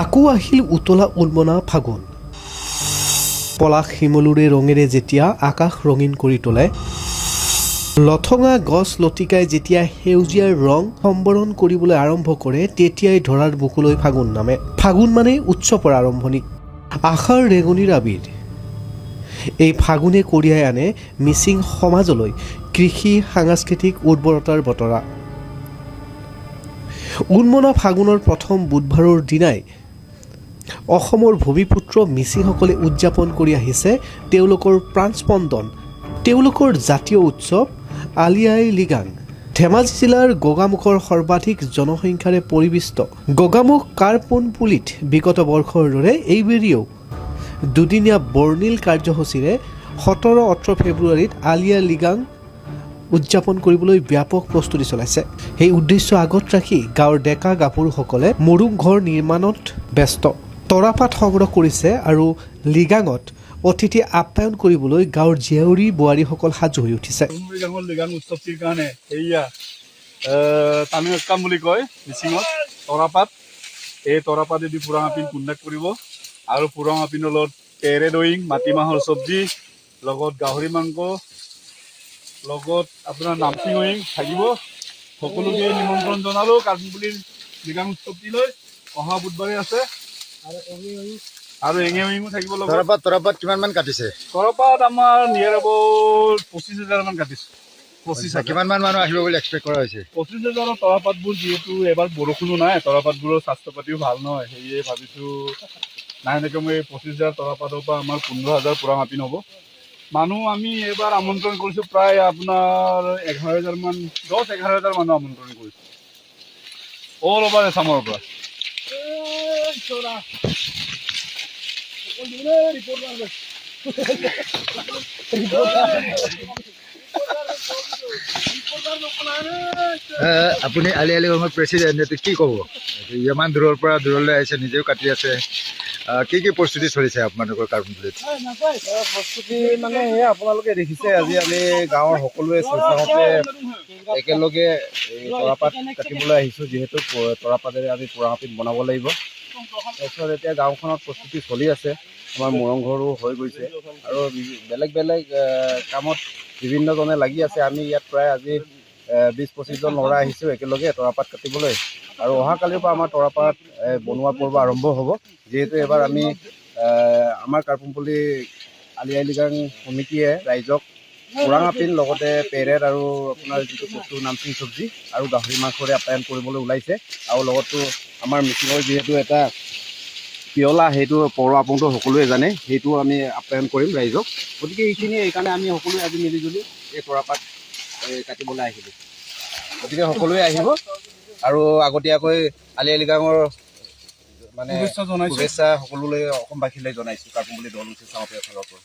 আকৌ আহিল উতলা উলমনা ফাগুন পলাশ শিমলুৰে ৰঙেৰে যেতিয়া আকাশ ৰঙীন কৰি তোলে লঠঙা গছ লতিকাই যেতিয়া সেউজীয়াৰ ৰং সম্বৰণ কৰিবলৈ আৰম্ভ কৰে তেতিয়াই ধৰাৰ বুকুলৈ ফাগুন নামে ফাগুন মানে উৎসৱৰ আৰম্ভণি আশাৰ ৰেঙনিৰ আবিৰ এই ফাগুনে কঢ়িয়াই আনে মিচিং সমাজলৈ কৃষি সাংস্কৃতিক উৰ্বৰতাৰ বতৰা উলমনা ফাগুনৰ প্ৰথম বুধবাৰৰ দিনাই অসমৰ ভূমিপুত্ৰ মিচিংসকলে উদযাপন কৰি আহিছে তেওঁলোকৰ প্ৰাণস্পন্দন তেওঁলোকৰ জাতীয় উৎসৱ আলি আই লৃগাং ধেমাজি জিলাৰ গগামুখৰ সৰ্বাধিক জনসংখ্যাৰে পৰিবেষ্টিত গগামুখ কাৰপোনপুলিত বিগত বৰ্ষৰ দৰে এইবেৰিও দুদিনীয়া বৰ্ণিল কাৰ্যসূচীৰে 17-18 ফেব্ৰুৱাৰীত আলি আই লৃগাং উদযাপন কৰিবলৈ ব্যাপক প্ৰস্তুতি চলাইছে এই উদ্দেশ্য আগত ৰাখি গাঁৱৰ ডেকা গাভৰুসকলে মৰুং ঘৰ নিৰ্মাণত ব্যস্ত তৰাপাত সংগ্ৰহ কৰিছে আৰু লৃগাঙত অতিথি আপ্যায়ন কৰিবলৈ গাঁৱৰ জীয়ৰী বোৱাৰীসকল সাজু হৈ উঠিছে লৃগাং উৎসৱটিৰ কাৰণে এয়া তামিল কাম বুলি কয় মিচিঙত তৰাপাত এই তৰাপাতেদি পুৰাং আপিন কণ্ডাক্ট কৰিব আৰু পুৰাং আপিনৰ লগত পেৰে দৈং মাটিমাহৰ চব্জি লগত গাহৰি মাংস লগত আপোনাৰ নামচিং ৱিং থাকিব সকলোকে নিমন্ত্ৰণ জনালোঁ কাৰ্পোনপুলিৰ লৃগাং উৎসৱটিলৈ অহা বুধবাৰে আছে আৰু এঙে ৱিঙো থাকিব লগত তৰাপাত কিমান মান কাটিছে তৰাপাত আমাৰ নিয়াৰ এবাউট 25,000 মান কাটিছোঁ 25,000 কিমান মান মানুহ আহিব বুলি এক্সপেক্ট কৰা হৈছে 25,000 তৰাপাতবোৰ যিহেতু এবাৰ বৰষুণো নাই তৰাপাতবোৰৰ স্বাস্থ্য পাতিও ভাল নহয় সেয়ে ভাবিছোঁ নাই এনেকৈ মই 25,000 তৰাপাতৰ পৰা আমাৰ 15,000 পুৰাং আপিন হ'ব মানুহ আমি এইবাৰ আমন্ত্ৰণ কৰিছোঁ প্ৰায় আপোনাৰ 11,000 মান 10-11,000 মানুহ আমন্ত্ৰণ কৰিছোঁ অল অভাৰ এছামৰ পৰা আপুনি আলি আই লৃগাঙৰ প্ৰেচিডেণ্ট কি ক'ব ইমান দূৰৰ পৰা দূৰলৈ আহিছে নিজেও কাটি আছে কি প্ৰস্তুতি চলিছে আপোনালোকৰ কাৰ্পোনপুলিত প্ৰস্তুতি মানে সেয়া আপোনালোকে দেখিছে আজি আমি গাঁৱৰ সকলোৱে স্বেচ্ছামতে একেলগে তৰাপাত কাটিবলৈ আহিছোঁ যিহেতু তৰাপাতেৰে আমি পুৰাং আপিন বনাব লাগিব তাৰপিছত এতিয়া গাঁওখনত প্ৰস্তুতি চলি আছে আমাৰ মৰং ঘৰো হৈ গৈছে আৰু বেলেগ বেলেগ কামত বিভিন্নজনে লাগি আছে আমি ইয়াত প্ৰায় আজি 20-25 জন ল'ৰা আহিছোঁ একেলগে তৰাপাত কাটিবলৈ আৰু অহাকালিৰ পৰা আমাৰ তৰাপাত বনোৱা পৰ্ব আৰম্ভ হ'ব যিহেতু এবাৰ আমি আমাৰ কাৰ্পোনপুলি আলি আই লৃগাং সমিতিয়ে ৰাইজক পুৰাং আপিন লগতে পেৰেড আৰু আপোনাৰ যিটো কচু নামচিং চব্জি আৰু গাহৰি মাংসৰে আপ্যায়ন কৰিবলৈ ওলাইছে আৰু লগতো আমাৰ মিচিঙৰ যিহেতু এটা পিয়লা সেইটো পৰ আপোনালোকে সকলোৱে জানে সেইটো আমি আপ্যায়ন কৰিম ৰাইজক গতিকে এইকাৰণে আমি সকলোৱে আজি মিলিজুলি এই তৰাপাত কাটিবলৈ আহিলোঁ গতিকে সকলোৱে আহিব আৰু আগতীয়াকৈ আলি আই লৃগাঙৰ মানে শুভেচ্ছা সকলোলৈ অসমবাসীলৈ জনাইছোঁ কাৰ্পোনপুলি দল স্বেচ্ছামতে ফালৰ পৰা